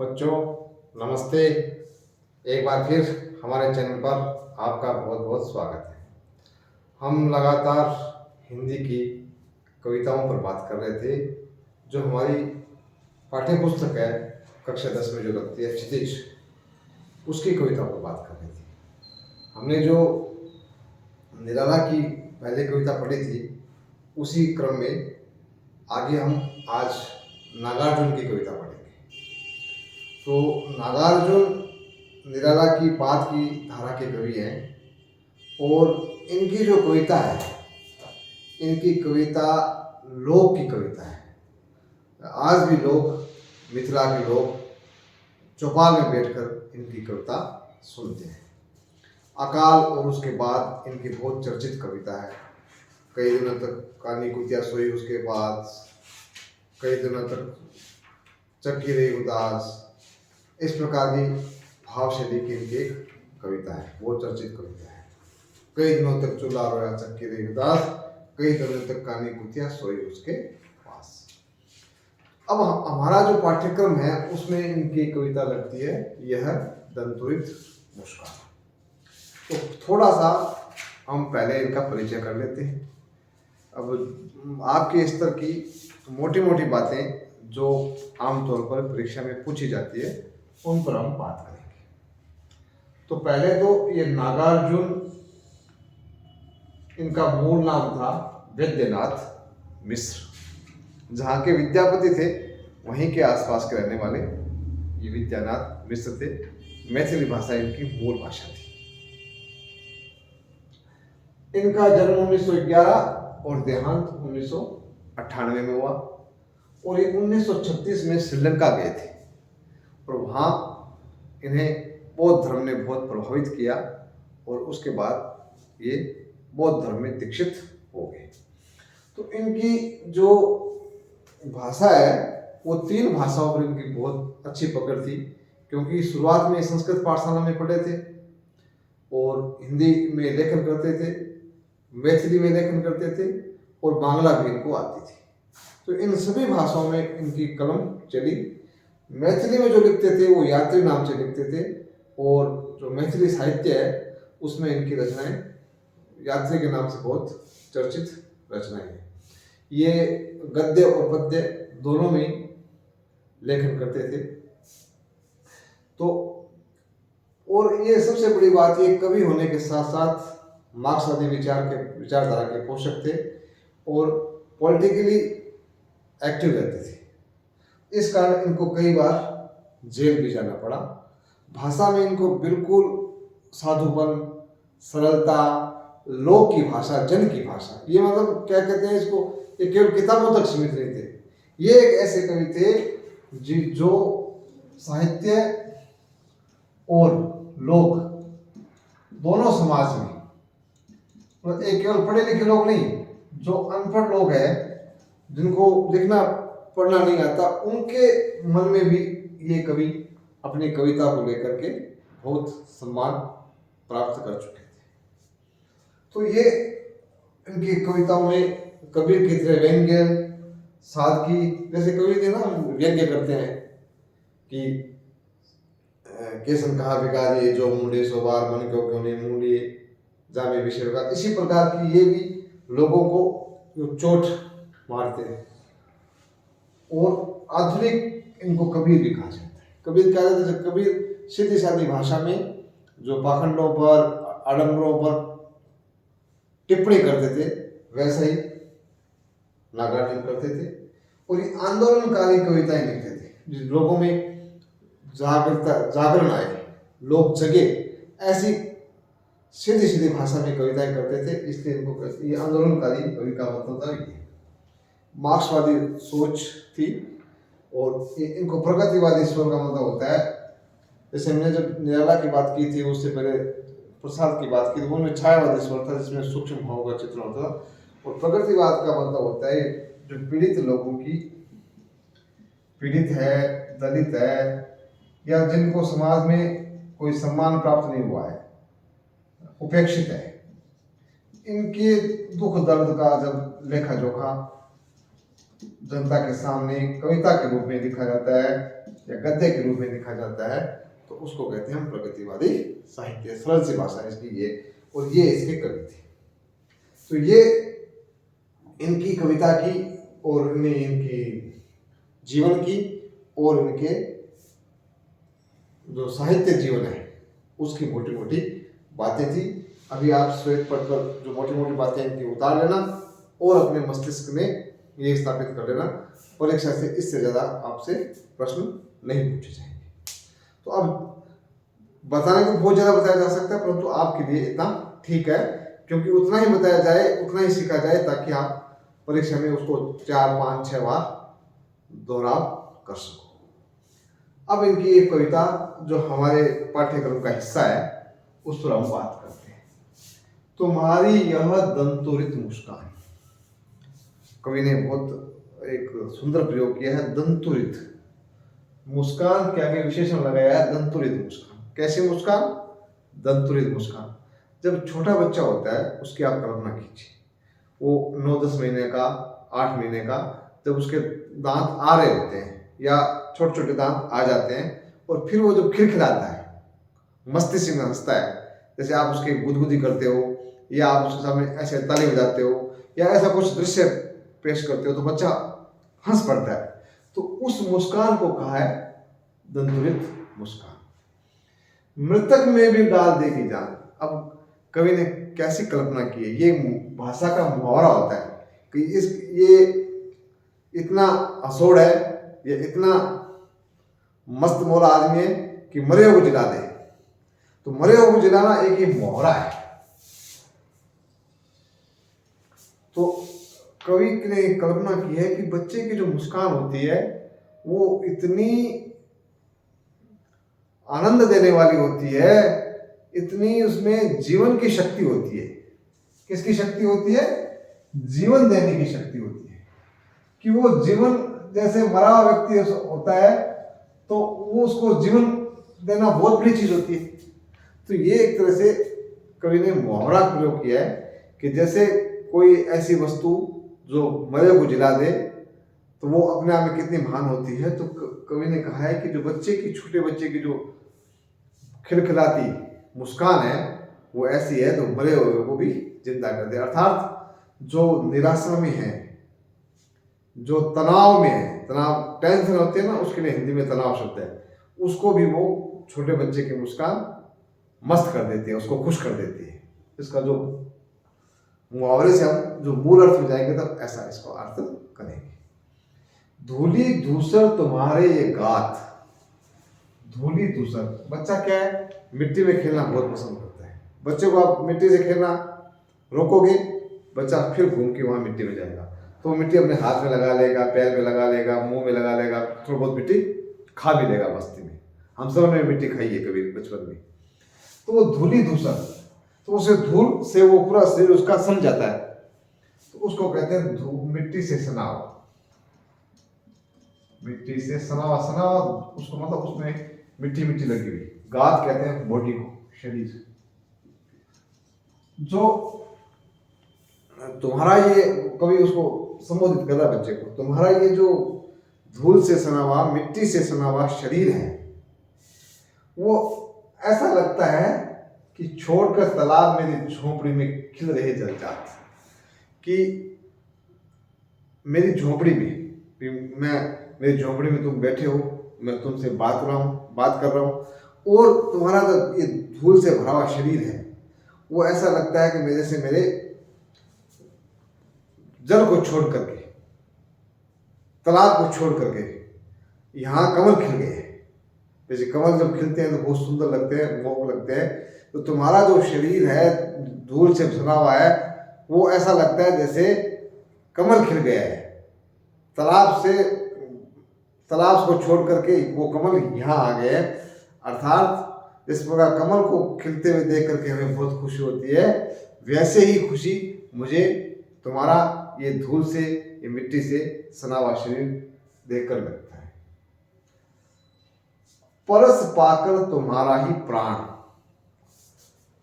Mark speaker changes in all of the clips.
Speaker 1: बच्चों, नमस्ते। एक बार फिर हमारे चैनल पर आपका बहुत बहुत स्वागत है। हम लगातार हिंदी की कविताओं पर बात कर रहे थे। जो हमारी पाठ्य पुस्तक है कक्षा 10 में जो लगती है क्षितिज, उसकी कविताओं पर बात कर रहे थे। हमने जो निराला की पहले कविता पढ़ी थी, उसी क्रम में आगे हम आज नागार्जुन की कविता पढ़ेंगे। तो नागार्जुन निराला की बाद की धारा के कवि हैं और इनकी जो कविता है, इनकी कविता लोक की कविता है। आज भी लोग, मिथिला के लोग चौपाल में बैठकर इनकी कविता सुनते हैं। अकाल और उसके बाद इनकी बहुत चर्चित कविता है। कई दिनों तक कानी कुतिया सोई, उसके बाद कई दिनों तक चक्की रही उदास, इस प्रकार की भाव शैली की इनकी एक कविता है, वो चर्चित कविता है। कई दिनों तक चूल्हा रोया चक्की रही उदास, कई दिनों तक कानी कुतिया सोई उसके पास। अब हमारा जो पाठ्यक्रम है उसमें इनकी कविता लगती है यह दंतुरित मुस्कान। तो थोड़ा सा हम पहले इनका परिचय कर लेते हैं। अब आपके स्तर की मोटी मोटी बातें जो आमतौर पर परीक्षा में पूछी जाती है उन पर हम बात करेंगे। तो पहले तो ये नागार्जुन, इनका मूल नाम था वैद्यनाथ मिश्र। जहाँ के विद्यापति थे वहीं के आसपास के रहने वाले ये विद्यानाथ मिश्र थे। मैथिली भाषा इनकी मूल भाषा थी। इनका जन्म 1911 और देहांत 1998 में हुआ और ये 1936 में श्रीलंका गए थे और वहाँ इन्हें बौद्ध धर्म ने बहुत प्रभावित किया और उसके बाद ये बौद्ध धर्म में दीक्षित हो गए। तो इनकी जो भाषा है वो 3 भाषाओं पर इनकी बहुत अच्छी पकड़ थी, क्योंकि शुरुआत में संस्कृत पाठशाला में पढ़े थे और हिंदी में लेखन करते थे, मैथिली में लेखन करते थे और बांग्ला भी इनको आती थी। तो इन सभी भाषाओं में इनकी कलम चली। मैथिली में जो लिखते थे वो यात्री नाम से लिखते थे और जो मैथिली साहित्य है उसमें इनकी रचनाएं यात्री के नाम से बहुत चर्चित रचनाएं हैं। ये गद्य और पद्य दोनों में लेखन करते थे। तो और ये सबसे बड़ी बात, ये कवि होने के साथ साथ मार्क्सवादी विचारधारा के पोषक थे और पॉलिटिकली एक्टिव रहते थे। इस कारण इनको कई बार जेल भी जाना पड़ा। भाषा में इनको बिल्कुल साधुपन, सरलता, लोक की भाषा, जन की भाषा, ये मतलब क्या कहते हैं इसको, ये केवल किताबों तक सीमित नहीं थे। ये एक ऐसे कवि थे जो साहित्य और लोक दोनों समाज में, मतलब एक केवल पढ़े लिखे लोग नहीं, जो अनपढ़ लोग हैं जिनको लिखना पढ़ना नहीं आता, उनके मन में भी ये कवि अपनी कविता को लेकर के बहुत सम्मान प्राप्त कर चुके थे। तो ये इनकी कविताओं में कबीर की तरह व्यंग्य, सादगी, जैसे कवि थे ना व्यंग्य करते हैं कि केसन कहा भिखारी जो मुंडे सो बार मन क्यों नहीं मूंडे जामे विषय का, इसी प्रकार की ये भी लोगों को चोट मारते हैं। और आधुनिक इनको कबीर भी कहा जाता है। कबीर क्या जाता है, कबीर सीधी सादी भाषा में जो पाखंडों पर, आडंबरों पर टिप्पणी करते थे वैसा ही नागार्जुन करते थे और ये आंदोलनकारी कविताएं लिखते थे, जिस लोगों में जागरण आए, लोग जगे, ऐसी सीधी सीधी भाषा में कविताएं करते थे। इसलिए इनको ये आंदोलनकारी कवि का मतलब था। ये मार्क्सवादी सोच थी और इनको प्रगतिवादी स्वर का मतलब होता है। जैसे हमने जब निराला की बात की थी, उससे पहले प्रसाद की बात की, तो उनमें छायावादी स्वर था जिसमें सूक्ष्म भावों का चित्रण होता था। और प्रगतिवाद का मतलब होता है जो पीड़ित लोगों की, पीड़ित है, दलित है, या जिनको समाज में कोई सम्मान प्राप्त नहीं हुआ है, उपेक्षित है, इनके दुख दर्द का जब लेखा जोखा जनता के सामने कविता के रूप में लिखा जाता है या गद्य के रूप में लिखा जाता है, तो उसको कहते हैं हम प्रगतिवादी साहित्य। सरल सी भाषा इसकी ये, और ये इसके कवि थे। तो ये इनकी कविता की और इनकी जीवन की और इनके जो साहित्य जीवन है उसकी मोटी मोटी बातें थी। अभी आप श्वेत पट पर जो मोटी मोटी बातें इनकी उतार लेना और अपने मस्तिष्क में ये स्थापित कर लेना। परीक्षा से इससे ज़्यादा आपसे प्रश्न नहीं पूछे जाएंगे। तो अब बताने को बहुत ज़्यादा बताया जा सकता है, परंतु आपके लिए इतना ठीक है, क्योंकि उतना ही बताया जाए, उतना ही सीखा जाए, ताकि आप परीक्षा में उसको 4, 5, 6 बार दोहराव कर सको। अब इनकी एक कविता जो हमारे पाठ्यक्रम का हिस्सा है उस पर हम बात करते हैं। तुम्हारी यह दंतोरित मुस्कान। कवि ने बहुत एक सुंदर प्रयोग किया है, दंतोरित मुस्कान के आगे विशेषण लगाया है दंतोरित मुस्कान। कैसी मुस्कान? दंतोरित मुस्कान। जब छोटा बच्चा होता है उसकी आप कल्पना कीजिए, वो 9-10 महीने का, 8 महीने का, जब उसके दांत आ रहे होते हैं या छोटे छोटे दांत आ जाते हैं, और फिर वो जब खिलखिलाता है, मस्ती से हंसता है, जैसे आप उसकी गुदगुदी करते हो या आप उसके सामने ऐसे ताली बजाते हो या ऐसा कुछ दृश्य पेश करते हो तो बच्चा हंस पड़ता है, तो उस मुस्कान को कहा है दंतोरित मुस्कान। मृतक में भी डाल देगी जान। अब कवि ने कैसी कल्पना की है, ये भाषा का मुहावरा होता है कि ये इतना असोड़ है, ये इतना मस्त मोला आदमी है कि मरे हुए को जिला दे। तो मरे हुए को जिलाना एक ही मुहावरा है। तो कवि ने कल्पना की है कि बच्चे की जो मुस्कान होती है वो इतनी आनंद देने वाली होती है, इतनी उसमें जीवन की शक्ति होती है। किसकी शक्ति होती है? जीवन देने की शक्ति होती है, कि वो जीवन, जैसे मरा हुआ व्यक्ति होता है तो वो उसको जीवन देना बहुत बड़ी चीज होती है। तो ये एक तरह से कवि ने मुहावरा प्रयोग किया है कि जैसे कोई ऐसी वस्तु जो मरे को जिला दे तो वो अपने आप में कितनी महान होती है। तो कवि ने कहा है कि जो बच्चे की, छोटे बच्चे की जो खिलखिलाती मुस्कान है वो ऐसी है तो मरे हुए को भी जिंदा कर दे। अर्थात जो निराशा में है, जो तनाव में है, तनाव टेंशन होती है ना, उसके लिए हिंदी में तनाव शब्द है, उसको भी वो छोटे बच्चे की मुस्कान मस्त कर देती है, उसको खुश कर देती है। इसका जो मुहावरे से हम जो मूल अर्थ में जाएंगे तब ऐसा इसको अर्थ करेंगे। धूली धूसर तुम्हारे ये गात। धूली धूसर, बच्चा क्या है, मिट्टी में खेलना बहुत पसंद करता है। बच्चे को आप मिट्टी से खेलना रोकोगे, बच्चा फिर घूम के वहां मिट्टी में जाएगा, तो वो मिट्टी अपने हाथ में लगा लेगा, पैर में लगा लेगा, मुंह में लगा लेगा, थोड़ा बहुत मिट्टी खा भी लेगा मस्ती में। हम सब ने मिट्टी खाई है कभी बचपन में। तो वो धूली धूसर, तो उसे धूल से वो पूरा शरीर उसका सन जाता है, तो उसको कहते हैं मिट्टी से सना हुआ। मिट्टी से सना हुआ, सना हुआ उसको मतलब उसमें मिट्टी मिट्टी लगी हुई। गात कहते हैं बॉडी को, शरीर। जो तुम्हारा ये, कवि उसको संबोधित कर रहा है बच्चे को, तुम्हारा ये जो धूल से सना हुआ, मिट्टी से सना हुआ शरीर है, वो ऐसा लगता है कि छोड़कर तालाब मेरी झोपड़ी में खिल रहे जलजात। कि मेरी झोपड़ी में, मेरी झोपड़ी में तुम बैठे हो, मैं तुमसे बात कर रहा हूँ, और तुम्हारा जो ये धूल से भरा हुआ शरीर है वो ऐसा लगता है कि मेरे से मेरे जल को छोड़ करके, तालाब को छोड़ करके यहाँ कमल खिल गए। जैसे कमल जब खिलते हैं तो बहुत सुंदर लगते हैं, मोहक लगते हैं, तो तुम्हारा जो शरीर है धूल से भरा हुआ है वो ऐसा लगता है जैसे कमल खिल गया है। तालाब को छोड़ करके वो कमल यहाँ आ गए। अर्थात जिस प्रकार कमल को खिलते हुए देख करके हमें बहुत खुशी होती है, वैसे ही खुशी मुझे तुम्हारा ये धूल से, ये मिट्टी से सना हुआ शरीर देखकर लगता है। परस पाकर तुम्हारा ही प्राण।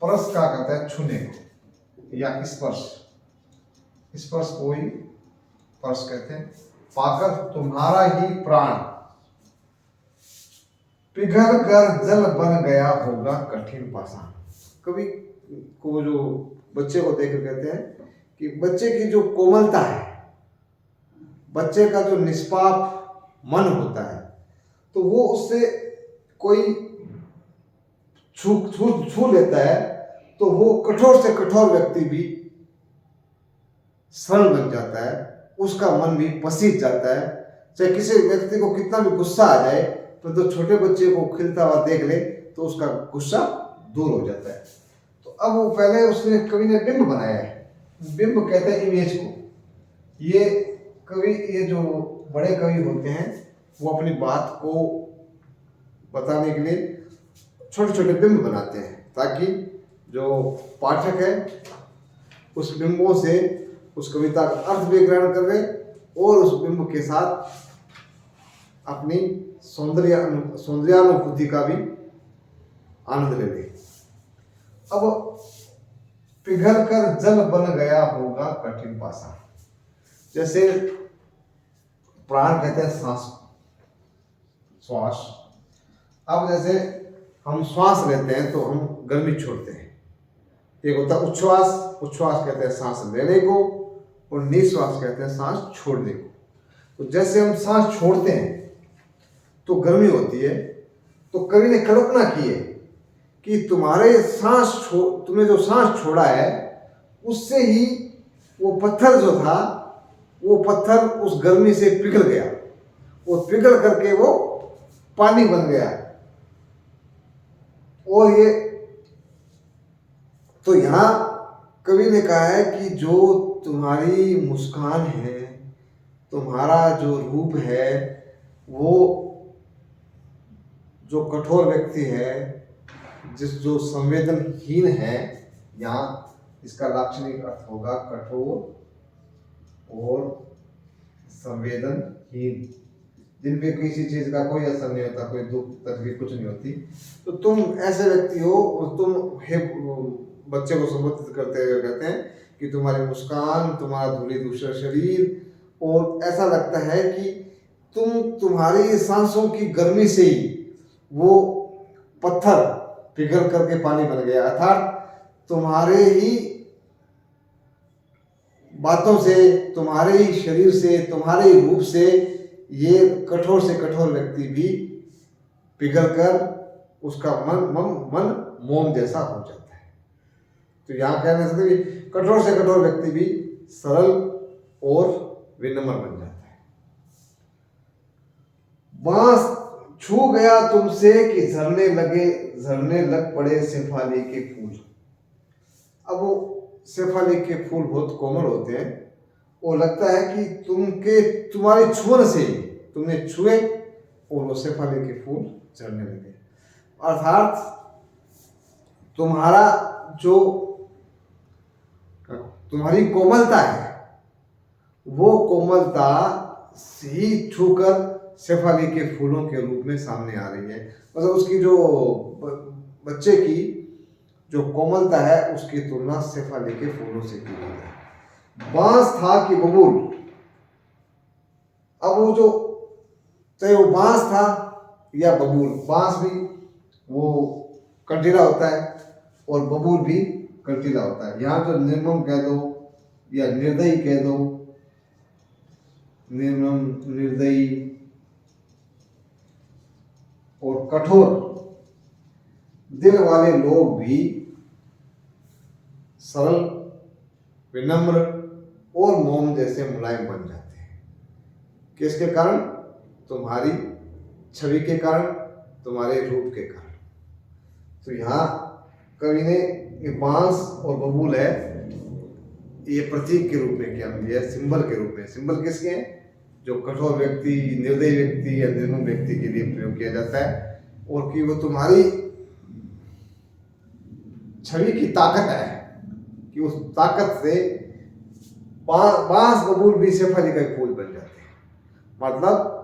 Speaker 1: परस का कहता है छूने को या स्पर्श, स्पर्श को ही परस कहते हैं। पाकर तुम्हारा ही प्राण पिघल कर जल बन गया होगा कठिन पाषाण। कवि को जो बच्चे को देखकर कहते हैं कि बच्चे की जो कोमलता है, बच्चे का जो निष्पाप मन होता है, तो वो उससे कोई छू छू छू लेता है तो वो कठोर से कठोर व्यक्ति भी सरल बन जाता है, उसका मन भी पसीज जाता है। चाहे किसी व्यक्ति को कितना भी गुस्सा आ जाए, तो छोटे बच्चे को खिलता हुआ देख ले तो उसका गुस्सा दूर हो जाता है। तो अब वो पहले उसने कवि ने बिंब बनाया है, बिंब कहते हैं इमेज को। ये कवि, ये जो बड़े कवि होते हैं वो अपनी बात को बताने के लिए छोटे छोटे बिंब बनाते हैं, ताकि जो पाठक है उस बिंबों से उस कविता का अर्थ भी ग्रहण कर ले और उस बिंब के साथ अपनी सौंदर्यानुभूति का भी आनंद ले ले। अब पिघल कर जल बन गया होगा कठिन पाषाण। जैसे प्राण कहते हैं सांस, श्वास। अब जैसे हम श्वास लेते हैं तो हम गर्मी छोड़ते हैं। एक होता है उच्छ्वास, उच्छ्वास कहते हैं सांस लेने को, और निश्वास कहते हैं सांस छोड़ने को। तो जैसे हम सांस छोड़ते हैं तो गर्मी होती है, तो कवि ने कल्पना की है कि तुमने जो सांस छोड़ा है उससे ही वो पत्थर जो था, वो पत्थर उस गर्मी से पिघल गया, वो पिघल करके वो पानी बन गया। और ये तो यहाँ कवि ने कहा है कि जो तुम्हारी मुस्कान है, तुम्हारा जो रूप है, वो जो कठोर व्यक्ति है, जो संवेदनहीन है, यहाँ इसका लाक्षणिक अर्थ होगा कठोर और संवेदनहीन, जिन पे किसी चीज का कोई असर नहीं होता, कोई दुख तकलीफ कुछ नहीं होती। तो तुम ऐसे व्यक्ति हो, और तुम बच्चे को संबोधित करते हुए कहते हैं कि तुम्हारी मुस्कान, तुम्हारा धूली दूसरा शरीर, और ऐसा लगता है कि तुम्हारी सांसों की गर्मी से ही वो पत्थर पिघल करके पानी बन गया। अर्थात तुम्हारे ही बातों से, तुम्हारे ही शरीर से, तुम्हारे ही रूप से ये कठोर से कठोर व्यक्ति भी पिघल कर उसका मन मोम जैसा हो जाता है। तो यहाँ कहने से कठोर से कठोर व्यक्ति भी सरल और विनम्र बन जाता है। बांस छू गया तुमसे कि झरने लग पड़े शेफाली के फूल। अब वो शेफाली के फूल बहुत कोमल होते हैं, वो लगता है कि तुम्हारे छुअन से तुमने छुए और वो शेफाली के फूल झड़ने लगे। अर्थात तुम्हारी कोमलता है, वो कोमलता ही छूकर शेफाली के फूलों के रूप में सामने आ रही है। मतलब उसकी जो बच्चे की जो कोमलता है उसकी तुलना शेफाली के फूलों से की गई है। बांस था कि बबूल। अब वो जो चाहे वो बांस था या बबूल, बांस भी वो कंटीला होता है और बबूल भी कंटीला होता है। यहाँ जो निर्मम कह दो या निर्दयी कह दो, निर्मम, निर्दयी और कठोर दिल वाले लोग भी सरल, विनम्र और मोम जैसे मुलायम बन जाते हैं। किसके कारण? तुम्हारी छवि के कारण, तुम्हारे रूप के कारण। तो यहाँ कवि ने ये बांस और बबूल है, ये प्रतीक के रूप में क्या लिया है, सिंबल के रूप में। सिंबल किसके हैं? जो कठोर व्यक्ति, निर्दयी व्यक्ति या निर्मम व्यक्ति के लिए प्रयोग किया जाता है, और कि वो तुम्हारी छवि की ताकत है, कि उस ताकत से बांस बबूल भी शेफाली का फूल बन जाते हैं। मतलब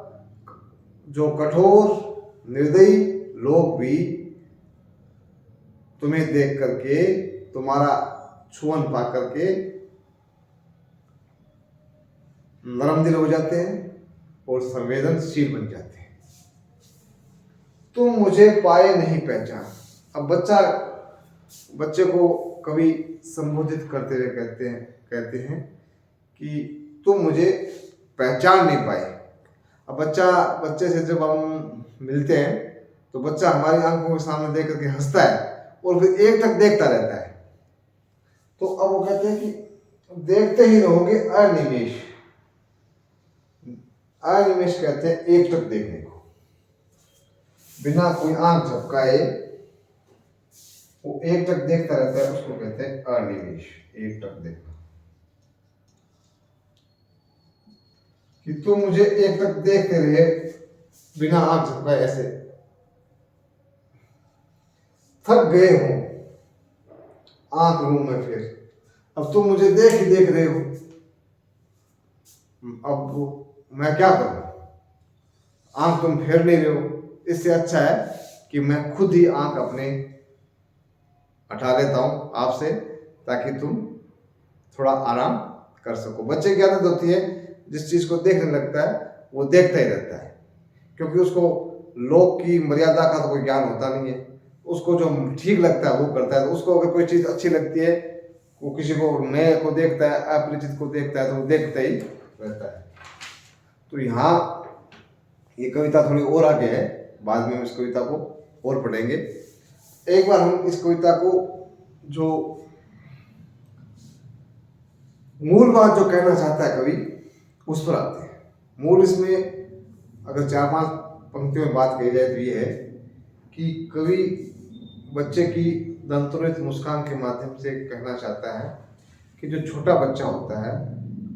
Speaker 1: जो कठोर निर्दयी लोग भी तुम्हें देख करके, तुम्हारा छुअन पा करके नरम दिल हो जाते हैं और संवेदनशील बन जाते हैं। तुम मुझे पाए नहीं पहचान। अब बच्चे को कवि संबोधित करते हुए कहते हैं कि तुम मुझे पहचान नहीं पाए। अब बच्चे से जब हम मिलते हैं तो बच्चा हमारी आंखों के सामने देख करके हंसता है और फिर एक टक देखता रहता है। तो अब वो कहते हैं कि देखते ही रहोगे अनिमेष। अनिमेष कहते हैं एक टक देखने को, बिना कोई आंख झपकाए वो एक टक देखता रहता है, उसको कहते हैं अनिमेष, एक टक देखना। कि तुम मुझे एक टक देखते रहे बिना आंख झपकाए, ऐसे थक गए हो, आंख लूं मैं फिर, अब तुम मुझे देख ही देख रहे हो, अब मैं क्या करूं, आंख तुम फेर नहीं रहे हो। इससे अच्छा है कि मैं खुद ही आंख अपने हटा लेता हूं आपसे, ताकि तुम थोड़ा आराम कर सको। बच्चे की आदत होती है जिस चीज को देखने लगता है वो देखता ही रहता है, क्योंकि उसको लोक की मर्यादा का तो कोई ज्ञान होता नहीं है। उसको जो ठीक लगता है वो करता है। तो उसको अगर कोई चीज अच्छी लगती है, वो किसी को नए को देखता है, अपरिचित को देखता है, तो वो देखता ही रहता है। तो यहाँ ये कविता थोड़ी और आगे है, बाद में हम इस कविता को और पढ़ेंगे। एक बार हम इस कविता को जो मूल बात जो कहना चाहता है कवि, उस पर आते हैं। मूल इसमें अगर 4-5 पंक्तियों में बात कही जाए तो ये है कि कवि बच्चे की दंतोरित मुस्कान के माध्यम से कहना चाहता है कि जो छोटा बच्चा होता है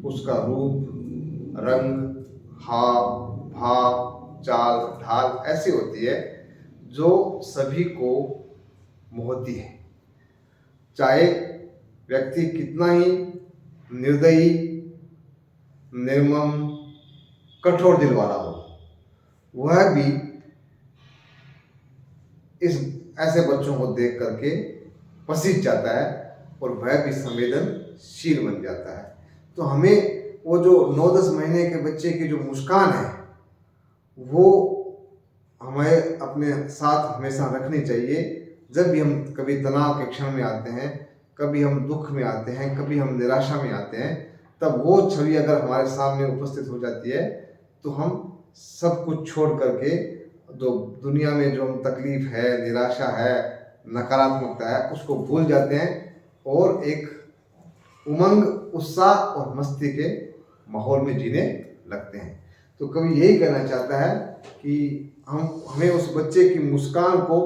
Speaker 1: उसका रूप, रंग, हाव भाव, चाल ढाल ऐसी होती है जो सभी को मोहती है। चाहे व्यक्ति कितना ही निर्दयी, निर्मम, कठोर दिल वाला हो, वह भी इस ऐसे बच्चों को देख करके पसीज जाता है और वह भी संवेदनशील बन जाता है। तो हमें वो जो 9-10 महीने के बच्चे की जो मुस्कान है वो हमें अपने साथ हमेशा रखनी चाहिए। जब भी हम कभी तनाव के क्षण में आते हैं, कभी हम दुख में आते हैं, कभी हम निराशा में आते हैं, तब वो छवि अगर हमारे सामने उपस्थित हो जाती है तो हम सब कुछ छोड़ करके जो दुनिया में जो तकलीफ है, निराशा है, नकारात्मकता है, उसको भूल जाते हैं और एक उमंग, उत्साह और मस्ती के माहौल में जीने लगते हैं। तो कवि यही कहना चाहता है कि हमें उस बच्चे की मुस्कान को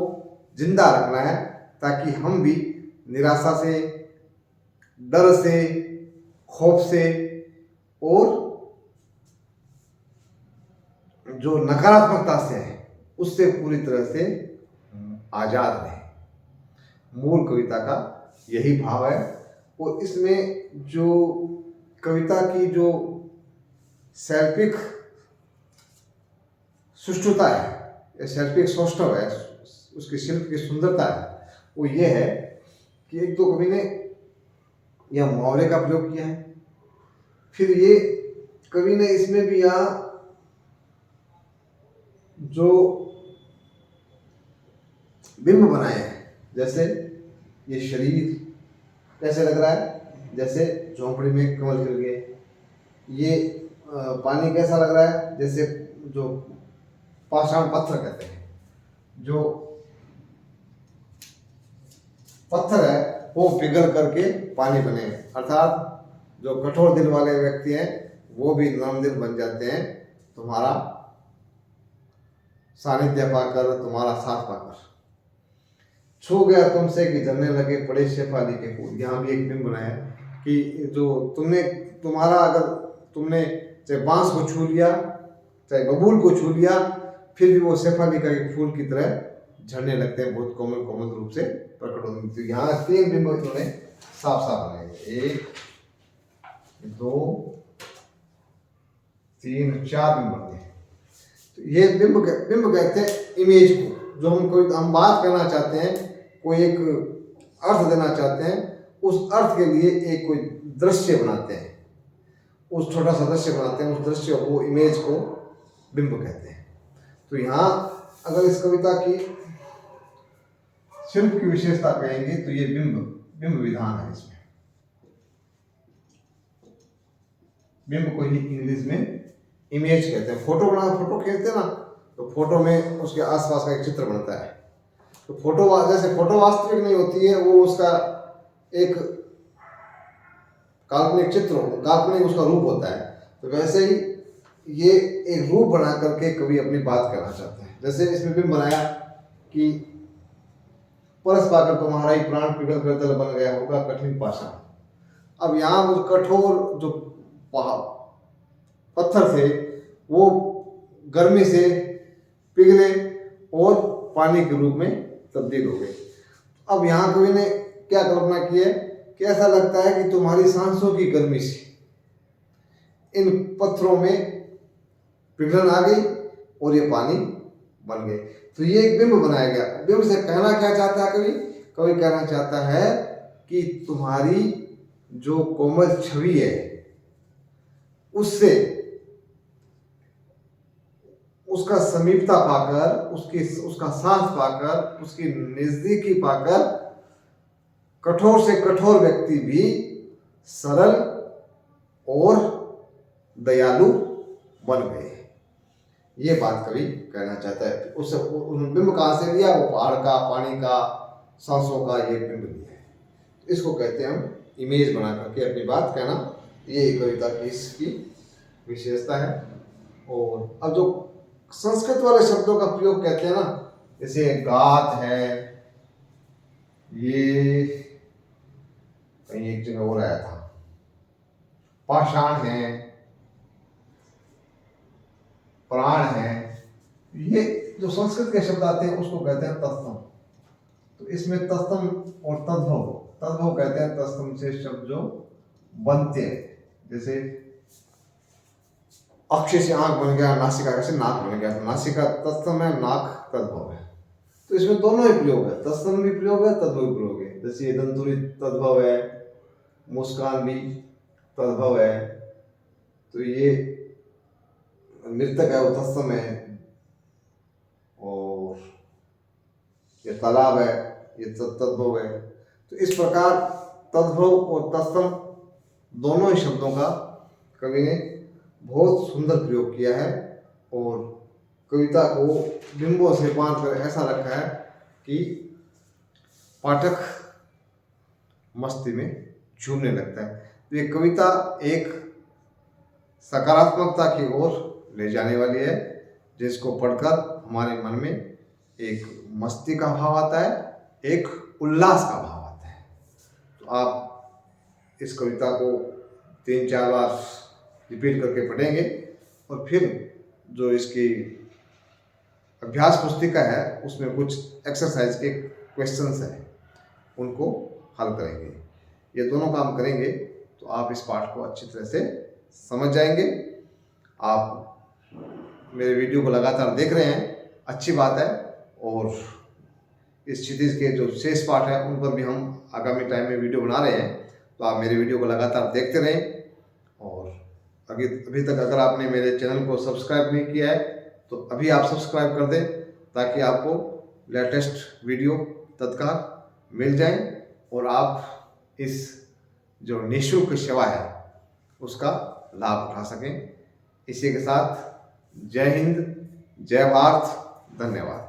Speaker 1: जिंदा रखना है, ताकि हम भी निराशा से, डर से, खौफ से और जो नकारात्मकता से है उससे पूरी तरह से आजाद रहे। मूल कविता का यही भाव है। और इसमें जो कविता की जो शैल्पिक सुष्ठुता है या शैल्पिक सौष्ठव है, उसकी शिल्प की सुंदरता है, वो ये है कि एक तो कवि ने यह मुहावरे का प्रयोग किया है, फिर ये कवि ने इसमें भी यहाँ जो बिंब बनाए हैं, जैसे ये शरीर कैसे लग रहा है, जैसे झोंपड़ी में कमल खिल गए, ये पानी कैसा लग रहा है, जैसे जो पाषाण पत्थर कहते हैं, जो पत्थर है वो पिघल करके पानी बने, अर्थात जो कठोर दिल वाले व्यक्ति हैं वो भी नरम दिल बन जाते हैं तुम्हारा सानिध्य पाकर, तुम्हारा साथ पाकर। छू गया तुमसे कि जलने लगे पड़े शेफाली के फूल। यहाँ भी एक बिंब बनाया है कि जो अगर तुमने चाहे बांस को छू लिया, चाहे बबूल को छू लिया, फिर भी वो शेफाली का एक फूल की तरह झड़ने लगते हैं, बहुत कोमल कोमल रूप से प्रकट होते हैं। तो यहाँ 3 बिंब उन्होंने साफ साफ बनाए, 1 2 3 4 बिंब बने। तो ये बिंब कहते हैं इमेज को, जो हम बात करना चाहते हैं, कोई एक अर्थ देना चाहते हैं, उस अर्थ के लिए एक कोई दृश्य बनाते हैं, उस छोटा सा दृश्य बनाते हैं, उस दृश्य को, इमेज को बिंब कहते हैं। तो यहाँ अगर इस कविता की शिल्प की विशेषता कहेंगे तो ये बिंब विधान है। इसमें बिंब को ही इंग्लिश में इमेज कहते हैं। फोटो खींचते हैं ना, तो फोटो में उसके आसपास का एक चित्र बनता है। तो जैसे फोटो वास्तविक नहीं होती है, वो उसका एक काल्पनिक उसका रूप होता है। तो वैसे ही ये एक रूप बना करके कवि अपनी बात कहना चाहते हैं। जैसे इसमें बिंब बनाया कि परस पाकर तुम्हारा ही प्राण पिघल कर जल बन गया होगा कठिन पाषाण। अब यहाँ वो कठोर जो पत्थर थे वो गर्मी से पिघले और पानी के रूप में तब्दील हो गए। अब यहाँ कवि ने क्या कल्पना की है कि ऐसा लगता है कि तुम्हारी सांसों की गर्मी से इन पत्थरों में पिघलन आ गई और ये पानी बन गए। तो ये एक बिंब बनाया गया। बिंब से कहना क्या चाहता है कवि? कवि कहना चाहता है कि तुम्हारी जो कोमल छवि है उससे उसका समीपता पाकर, उसका साथ पाकर, उसकी नजदीकी पाकर कठोर से कठोर व्यक्ति भी सरल और दयालु बन गए। ये बात कवि कहना चाहता है। उससे बिंब कहाँ से लिया? वो पहाड़ का, पानी का, सांसों का ये बिंब लिया है। इसको कहते हैं हम इमेज बना करके अपनी बात कहना। ये कविता की इसकी विशेषता है। और अब जो संस्कृत वाले शब्दों का प्रयोग कहते हैं ना, जैसे गात है, ये कहीं एक जगह और आया था, पाषाण है, प्राण है, ये जो संस्कृत के शब्द आते हैं उसको कहते हैं तत्सम। तो इसमें तत्सम और तद्भव कहते हैं तत्सम से शब्द जो बनते हैं। जैसे अक्षय से आंख बन गया, नासिका से नाक बन गया, तो नासिका तत्सम है, नाक तद्भव है। तो इसमें दोनों ही प्रयोग है, तत्सम भी प्रयोग है, तद्भव भी प्रयोग है। जैसे दंतुरी तद्भव है, मुस्कान भी तद्भव है। तो ये नृतक है वो तत्सम है, और ये तालाब है ये तद्भव है। तो इस प्रकार तद्भव और तत्सम दोनों ही शब्दों का कवि ने बहुत सुंदर प्रयोग किया है। और कविता को बिंबों से बांध कर ऐसा रखा है कि पाठक मस्ती में झूमने लगता है। तो ये कविता एक सकारात्मकता की ओर ले जाने वाली है, जिसको पढ़कर हमारे मन में एक मस्ती का भाव आता है, एक उल्लास का भाव आता है। तो आप इस कविता को 3-4 बार रिपीट करके पढ़ेंगे और फिर जो इसकी अभ्यास पुस्तिका है उसमें कुछ एक्सरसाइज के क्वेश्चंस हैं, उनको हल करेंगे। ये दोनों काम करेंगे तो आप इस पाठ को अच्छी तरह से समझ जाएंगे। आप मेरे वीडियो को लगातार देख रहे हैं, अच्छी बात है। और इस क्षितिज के जो शेष पाठ है उन पर भी हम आगामी टाइम में वीडियो बना रहे हैं, तो आप मेरे वीडियो को लगातार देखते रहें। और अभी तक अगर आपने मेरे चैनल को सब्सक्राइब नहीं किया है तो अभी आप सब्सक्राइब कर दें, ताकि आपको लेटेस्ट वीडियो तत्काल मिल जाए और आप इस जो निःशुल्क सेवा है उसका लाभ उठा सकें। इसी के साथ जय हिंद, जय भारत, धन्यवाद।